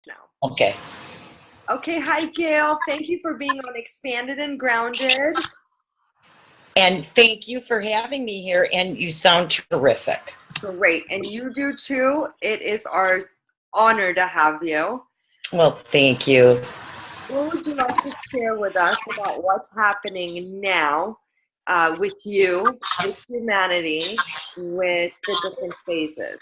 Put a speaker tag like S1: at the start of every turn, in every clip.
S1: now.
S2: Okay.
S1: Okay, hi Gail. Thank you for being on Expanded and Grounded.
S2: And thank you for having me here, and you sound terrific.
S1: Great, and you do too. It is our honor to have you.
S2: Well, thank you.
S1: What would you like to share with us about what's happening now with you, with humanity, with the different phases?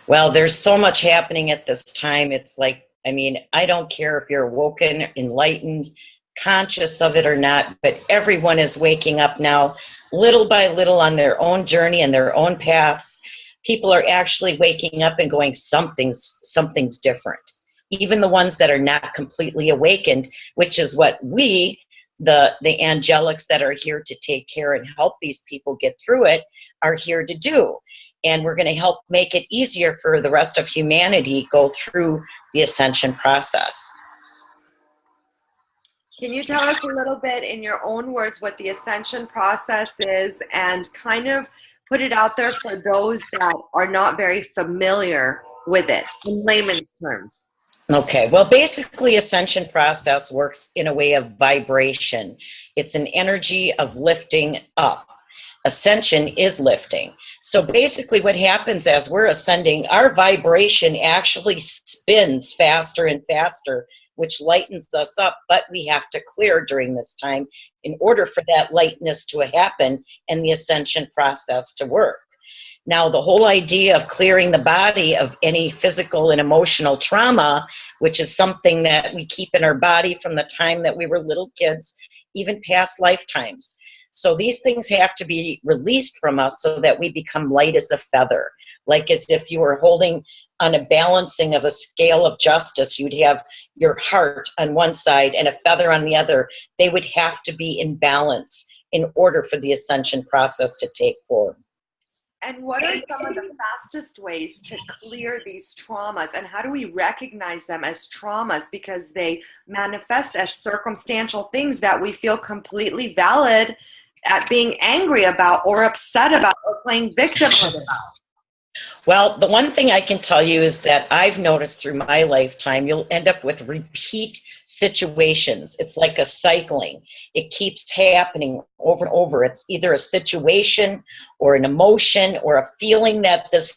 S2: Well, there's so much happening at this time. It's like, I mean, I don't care if you're awoken, enlightened, conscious of it or not, but everyone is waking up now, little by little, on their own journey and their own paths. People are actually waking up and going, something's different. Even the ones that are not completely awakened, which is what we, the angelics that are here to take care and help these people get through it, are here to do. And we're going to help make it easier for the rest of humanity go through the ascension process.
S1: Can you tell us a little bit in your own words what the ascension process is, and kind of put it out there for those that are not very familiar with it in layman's terms?
S2: Okay, well, basically, ascension process works in a way of vibration. It's an energy of lifting up. Ascension is lifting. So basically what happens as we're ascending, our vibration actually spins faster and faster, which lightens us up, but we have to clear during this time in order for that lightness to happen and the ascension process to work. Now, the whole idea of clearing the body of any physical and emotional trauma, which is something that we keep in our body from the time that we were little kids, even past lifetimes. So these things have to be released from us so that we become light as a feather. Like as if you were holding on a balancing of a scale of justice, you'd have your heart on one side and a feather on the other. They would have to be in balance in order for the ascension process to take form.
S1: And what are some of the fastest ways to clear these traumas? And how do we recognize them as traumas? Because they manifest as circumstantial things that we feel completely valid at being angry about or upset about or playing victimhood about.
S2: Well, the one thing I can tell you is that I've noticed through my lifetime, you'll end up with repeat situations. It's like a cycling. It keeps happening over and over. It's either a situation or an emotion or a feeling that this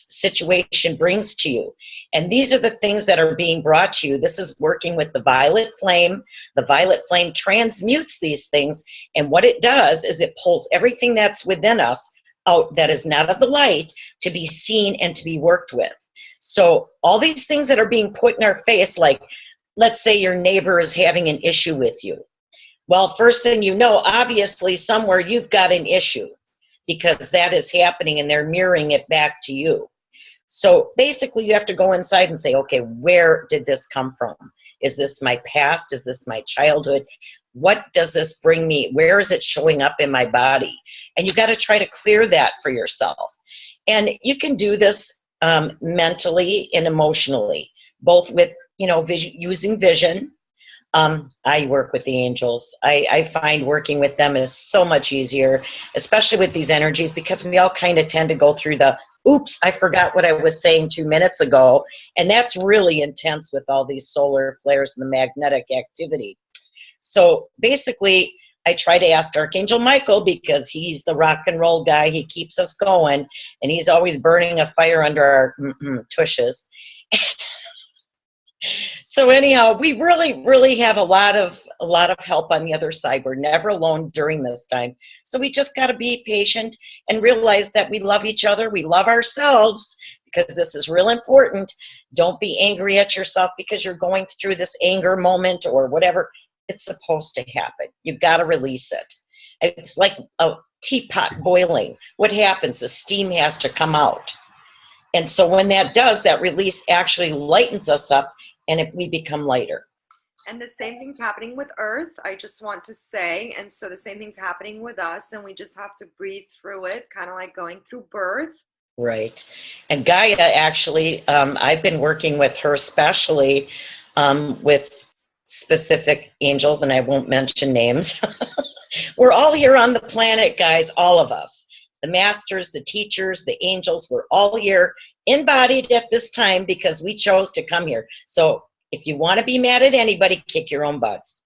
S2: situation brings to you. And these are the things that are being brought to you. This is working with the violet flame. The violet flame transmutes these things. And what it does is it pulls everything that's within us out that is not of the light to be seen and to be worked with. So all these things that are being put in our face, like let's say your neighbor is having an issue with you. Well, first thing you know, obviously somewhere you've got an issue because that is happening and they're mirroring it back to you. So basically you have to go inside and say, okay, where did this come from? Is this my past? Is this my childhood? What does this bring me? Where is it showing up in my body? And you got to try to clear that for yourself. And you can do this mentally and emotionally, both with, using vision. I work with the angels. I find working with them is so much easier, especially with these energies, because we all kind of tend to go through the, oops, I forgot what I was saying 2 minutes ago. And that's really intense with all these solar flares and the magnetic activity. So basically, I try to ask Archangel Michael, because he's the rock and roll guy. He keeps us going, and he's always burning a fire under our tushes. So anyhow, we really have a lot of help on the other side. We're never alone during this time. So we just got to be patient and realize that we love each other. We love ourselves, because this is real important. Don't be angry at yourself because you're going through this anger moment or whatever. It's supposed to happen. You've got to release it. It's like a teapot boiling. What happens? The steam has to come out. And so when that does, that release actually lightens us up, and we become lighter.
S1: And the same thing's happening with Earth, I just want to say. And so the same thing's happening with us, and we just have to breathe through it, kind of like going through birth.
S2: Right. And Gaia, actually, I've been working with her especially with specific angels, and I won't mention names. We're all here on the planet, guys, all of us. The masters, the teachers, the angels, we're all here embodied at this time because we chose to come here. So if you want to be mad at anybody, kick your own butts.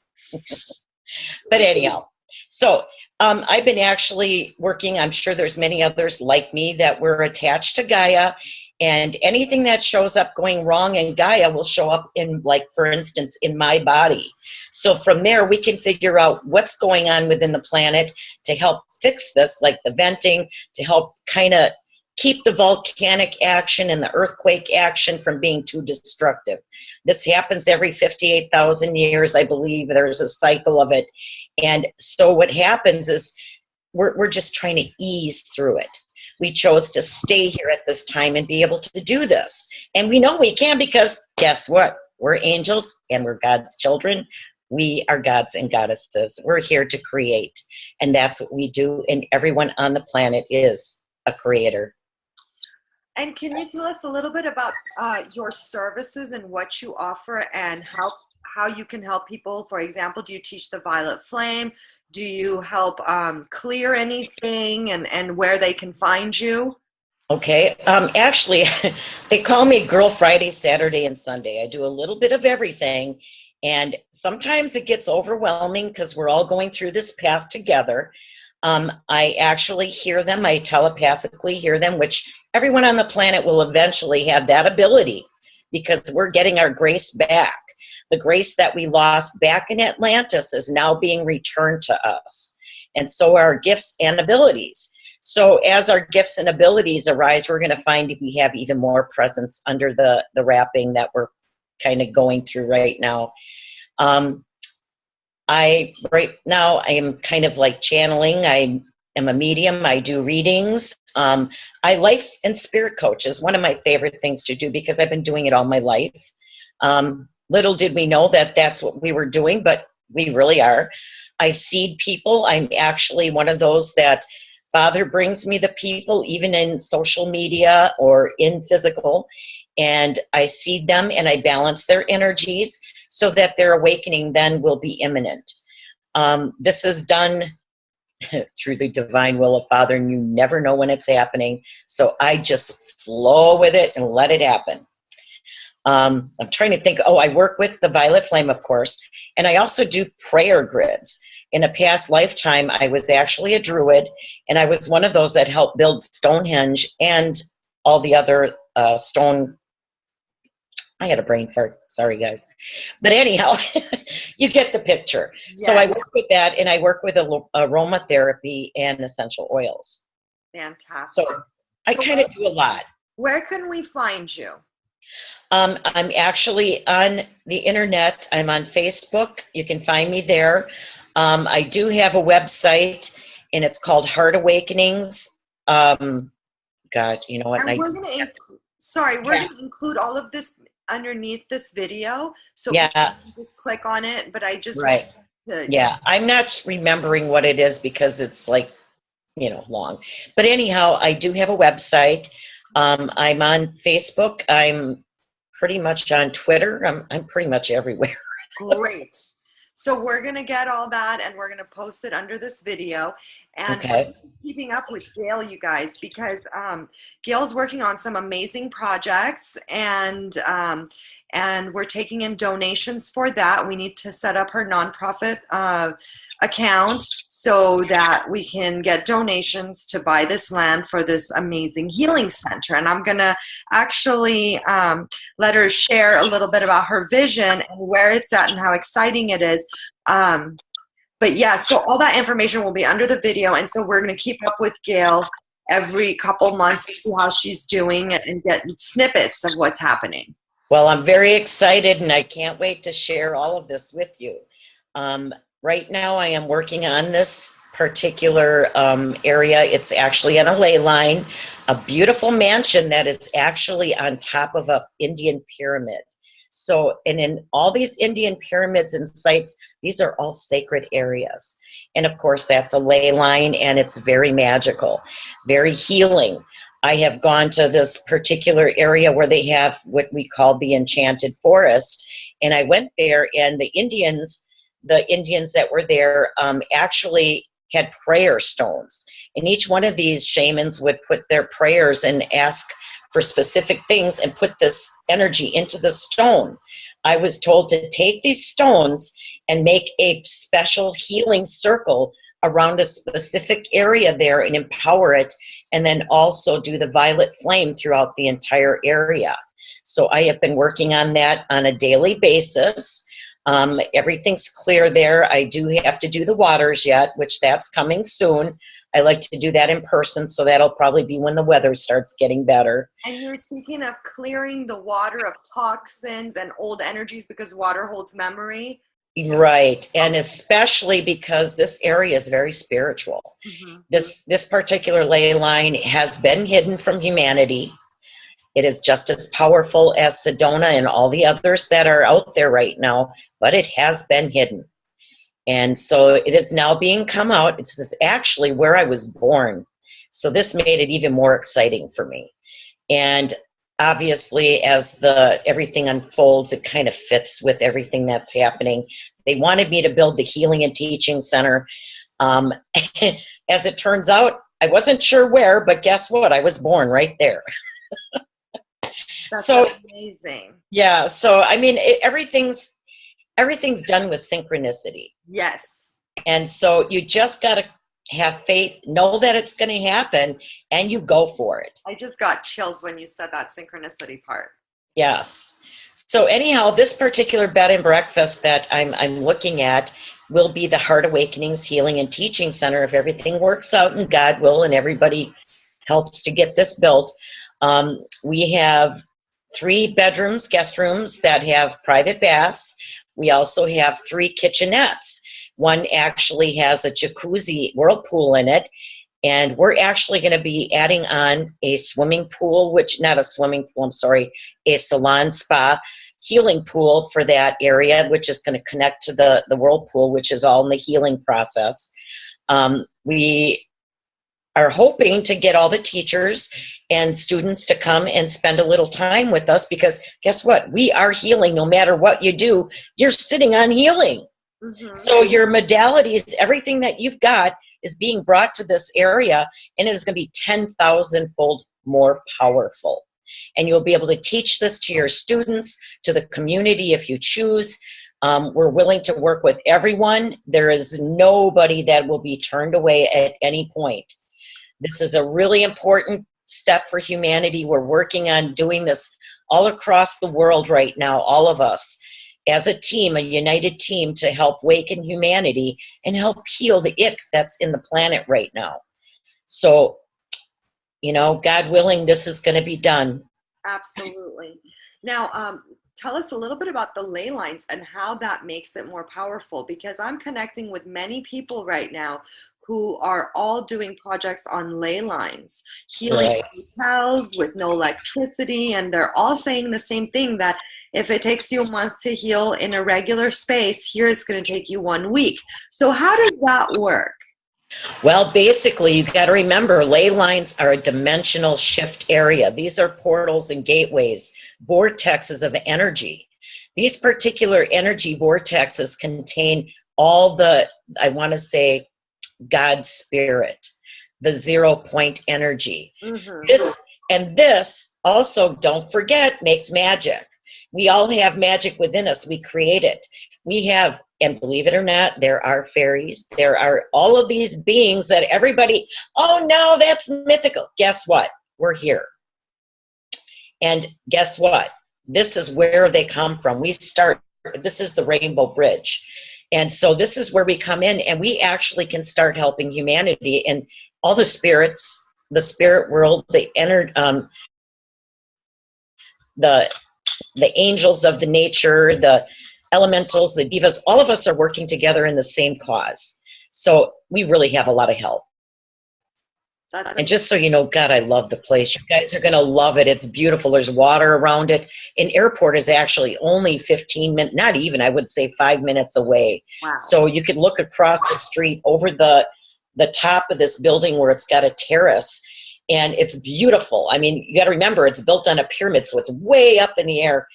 S2: But anyhow, so I've been actually working, I'm sure there's many others like me that were attached to Gaia, and anything that shows up going wrong in Gaia will show up in, like, for instance, in my body. So from there, we can figure out what's going on within the planet to help fix this, like the venting, to help kind of keep the volcanic action and the earthquake action from being too destructive. This happens every 58,000 years, I believe. There's a cycle of it. And so what happens is we're just trying to ease through it. We chose to stay here at this time and be able to do this. And we know we can because guess what? We're angels and we're God's children. We are gods and goddesses. We're here to create. And that's what we do. And everyone on the planet is a creator.
S1: And can you tell us a little bit about your services and what you offer and how you can help people? For example, do you teach the violet flame? Do you help clear anything, and where they can find you?
S2: Okay. Actually, they call me Girl Friday, Saturday, and Sunday. I do a little bit of everything. And sometimes it gets overwhelming because we're all going through this path together. I actually hear them. I telepathically hear them, which everyone on the planet will eventually have that ability because we're getting our grace back. The grace that we lost back in Atlantis is now being returned to us. And so are our gifts and abilities. So as our gifts and abilities arise, we're going to find we have even more presence under the wrapping that we're kind of going through right now. Right now I am kind of like channeling. I am a medium. I do readings. I life and spirit coach is one of my favorite things to do because I've been doing it all my life. Little did we know that that's what we were doing, but we really are. I seed people. I'm actually one of those that Father brings me the people, even in social media or in physical, and I seed them and I balance their energies so that their awakening then will be imminent. This is done through the divine will of Father, and you never know when it's happening. So I just flow with it and let it happen. I'm trying to think. Oh, I work with the violet flame, of course, and I also do prayer grids. In a past lifetime, I was actually a druid, and I was one of those that helped build Stonehenge and all the other stone. I had a brain fart. Sorry, guys. But anyhow, you get the picture. Yeah. So I work with that, and I work with aromatherapy and essential oils.
S1: Fantastic.
S2: So I kind of do a lot.
S1: Where can we find you?
S2: I'm actually on the internet. I'm on Facebook. You can find me there. I do have a website, and it's called Heart Awakenings. God, you know what?
S1: And we're going to going to include all of this underneath this video, so you can just click on it. But I just I'm not remembering what it is because it's like, long. But anyhow, I do have a website. I'm on Facebook. I'm pretty much on Twitter. I'm pretty much everywhere. Great. So we're going to get all that, and we're going to post it under this video. And keeping up with Gail, you guys, because Gail's working on some amazing projects, and we're taking in donations for that. We need to set up her nonprofit account so that we can get donations to buy this land for this amazing healing center. And I'm going to actually let her share a little bit about her vision and where it's at and how exciting it is. But yeah, so all that information will be under the video. And so we're going to keep up with Gail every couple months to see how she's doing and get snippets of what's happening.
S2: Well, I'm very excited, and I can't wait to share all of this with you. Right now, I am working on this particular area. It's actually on a ley line, a beautiful mansion that is actually on top of an Indian pyramid. So, and in all these Indian pyramids and sites, these are all sacred areas. And of course, that's a ley line, and it's very magical, very healing. I have gone to this particular area where they have what we call the enchanted forest. And I went there, and the Indians that were there actually had prayer stones. And each one of these shamans would put their prayers and ask for specific things and put this energy into the stone. I was told to take these stones and make a special healing circle around a specific area there and empower it, and then also do the violet flame throughout the entire area. So I have been working on that on a daily basis. Everything's clear there. I do have to do the waters yet, which that's coming soon. I like to do that in person, so that'll probably be when the weather starts getting better.
S1: And you're speaking of clearing the water of toxins and old energies because water holds memory.
S2: Right, and especially because this area is very spiritual.
S1: Mm-hmm.
S2: This particular ley line has been hidden from humanity. It is just as powerful as Sedona and all the others that are out there right now, but it has been hidden. And so it is now being come out. This is actually where I was born. So this made it even more exciting for me. And obviously, as everything unfolds, it kind of fits with everything that's happening. They wanted me to build the Healing and Teaching Center. As it turns out, I wasn't sure where, but guess what? I was born right there.
S1: That's so amazing.
S2: Yeah. So, I mean, everything's done with synchronicity.
S1: Yes.
S2: And so you just got to have faith, know that it's going to happen, and you go for it.
S1: I just got chills when you said that synchronicity part.
S2: Yes. So anyhow, this particular bed and breakfast that I'm looking at will be the Heart Awakenings Healing and Teaching Center if everything works out and God will and everybody helps to get this built. We have 3 bedrooms, guest rooms that have private baths. We also have 3 kitchenettes. One actually has a jacuzzi whirlpool in it. And we're actually going to be adding on a swimming pool, not a swimming pool, I'm sorry, a salon spa healing pool for that area, which is going to connect to the whirlpool, which is all in the healing process. We are hoping to get all the teachers and students to come and spend a little time with us because guess what? We are healing no matter what you do. You're sitting on healing. Mm-hmm. So your modalities, everything that you've got is being brought to this area and it is going to be 10,000-fold more powerful. And you'll be able to teach this to your students, to the community if you choose. We're willing to work with everyone. There is nobody that will be turned away at any point. This is a really important step for humanity. We're working on doing this all across the world right now, all of us, as a team, a united team to help waken humanity and help heal the ick that's in the planet right now. So, you know, God willing, this is going to be done.
S1: Absolutely. Now, tell us a little bit about the ley lines and how that makes it more powerful, because I'm connecting with many people right now who are all doing projects on ley lines, healing hotels with no electricity, and they're all saying the same thing, that if it takes you a month to heal in a regular space, here it's going to take you 1 week. So how does that work?
S2: Well, basically, you got to remember, ley lines are a dimensional shift area. These are portals and gateways, vortexes of energy. These particular energy vortexes contain all the, I want to say, God's spirit, the 0 point energy. Mm-hmm. This also, don't forget, makes magic. We all have magic within us. We create it. We have, and believe it or not, there are fairies. There are all of these beings that everybody, oh no, that's mythical. Guess what? We're here. And guess what? This is where they come from. This is the Rainbow Bridge. And so this is where we come in and we actually can start helping humanity and all the spirits, the spirit world, the angels of the nature, the elementals, the divas, all of us are working together in the same cause. So we really have a lot of help. And just so you know, God, I love the place. You guys are going to love it. It's beautiful. There's water around it. An airport is actually only 15 minutes, not even, I would say 5 minutes away. Wow. So you could look across the street over the top of this building where it's got a terrace, and it's beautiful. I mean, you got to remember, it's built on a pyramid, so it's way up in the air.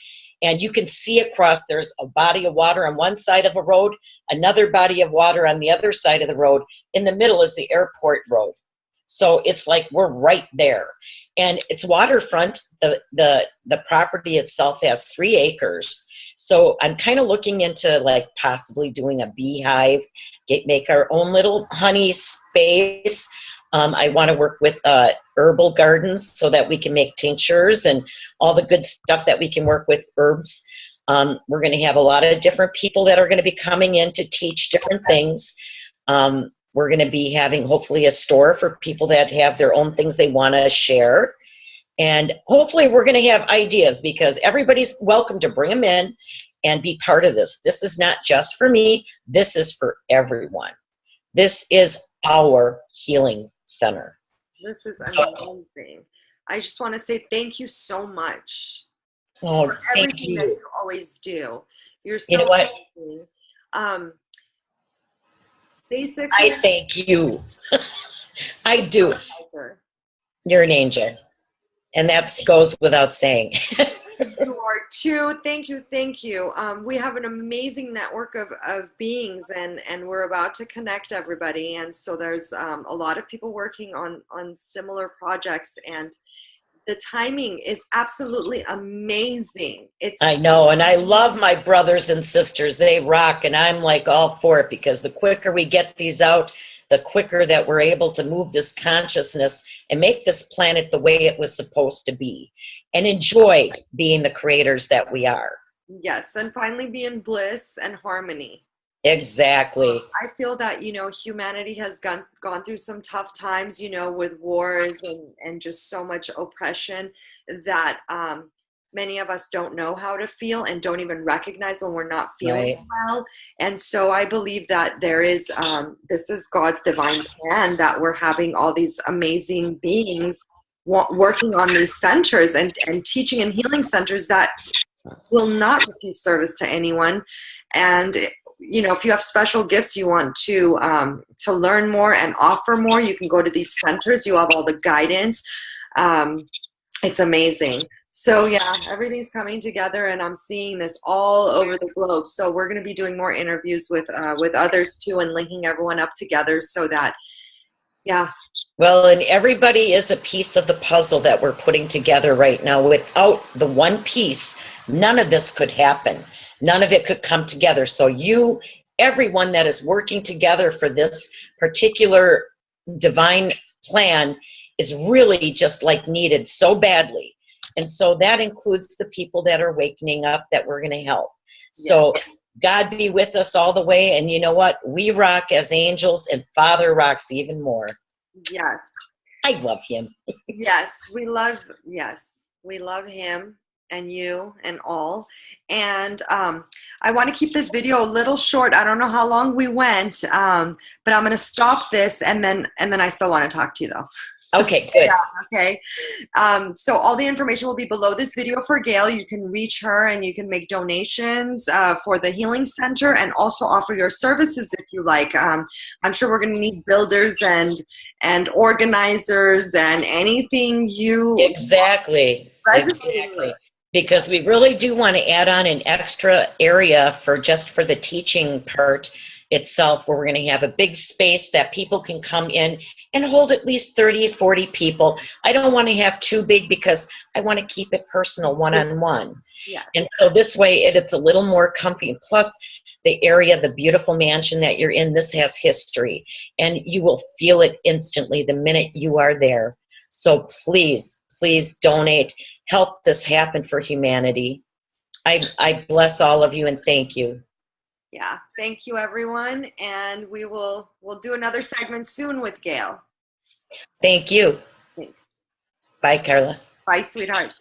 S2: And you can see across, there's a body of water on one side of a road, another body of water on the other side of the road. In the middle is the airport road. So it's like we're right there. And it's waterfront. The property itself has 3 acres. So I'm kind of looking into like possibly doing a beehive, make our own little honey space. I want to work with herbal gardens so that we can make tinctures and all the good stuff that we can work with herbs. We're going to have a lot of different people that are going to be coming in to teach different things. We're going to be having hopefully a store for people that have their own things they want to share. And hopefully we're going to have ideas, because everybody's welcome to bring them in and be part of this. This is not just for me. This is for everyone. This is our healing center.
S1: This is amazing. I just want to say thank you so much
S2: for
S1: everything that you always do. You're so
S2: you know what?
S1: amazing. Basically,
S2: I thank you. I do. You're an angel. And that goes without saying.
S1: You are too. Thank you. Thank you. We have an amazing network of beings, and we're about to connect everybody. And so there's a lot of people working on similar projects, and the timing is absolutely amazing. I
S2: know, and I love my brothers and sisters. They rock, and I'm like all for it, because the quicker we get these out, the quicker that we're able to move this consciousness and make this planet the way it was supposed to be, and enjoy being the creators that we are.
S1: Yes, and finally be in bliss and harmony.
S2: Exactly.
S1: I feel that, humanity has gone through some tough times, with wars and just so much oppression that many of us don't know how to feel and don't even recognize when we're not feeling well. And so I believe that there is, this is God's divine plan, that we're having all these amazing beings working on these centers and teaching and healing centers that will not refuse service to anyone. And if you have special gifts you want to learn more and offer more, you can go to these centers. You have all the guidance. It's amazing. So yeah, everything's coming together, and I'm seeing this all over the globe. So we're going to be doing more interviews with others too, and linking everyone up together so that, yeah.
S2: Well, and everybody is a piece of the puzzle that we're putting together right now. Without the one piece, none of this could happen. None of it could come together. So everyone that is working together for this particular divine plan is really just like needed so badly. And so that includes the people that are awakening up that we're going to help. So God be with us all the way. And you know what? We rock as angels, and Father rocks even more.
S1: Yes.
S2: I love him.
S1: Yes, we love him and you and all. And I want to keep this video a little short. I don't know how long we went, but I'm going to stop this, and then I still want to talk to you though.
S2: Okay, good.
S1: Yeah, okay. So all the information will be below this video for Gail. You can reach her and you can make donations for the Healing Center, and also offer your services if you like. I'm sure we're going to need builders and organizers and anything you
S2: Exactly. Because we really do want to add on an extra area for the teaching part itself, where we're going to have a big space that people can come in and hold at least 30, 40 people. I don't want to have too big, because I want to keep it personal, one-on-one.
S1: Yeah.
S2: And so this way it's a little more comfy. Plus the area, the beautiful mansion that you're in, this has history, and you will feel it instantly the minute you are there. So please donate. Help this happen for humanity. I bless all of you, and thank you.
S1: Yeah, thank you everyone, and we'll do another segment soon with Gail.
S2: Thank you.
S1: Thanks.
S2: Bye, Carla.
S1: Bye, sweetheart.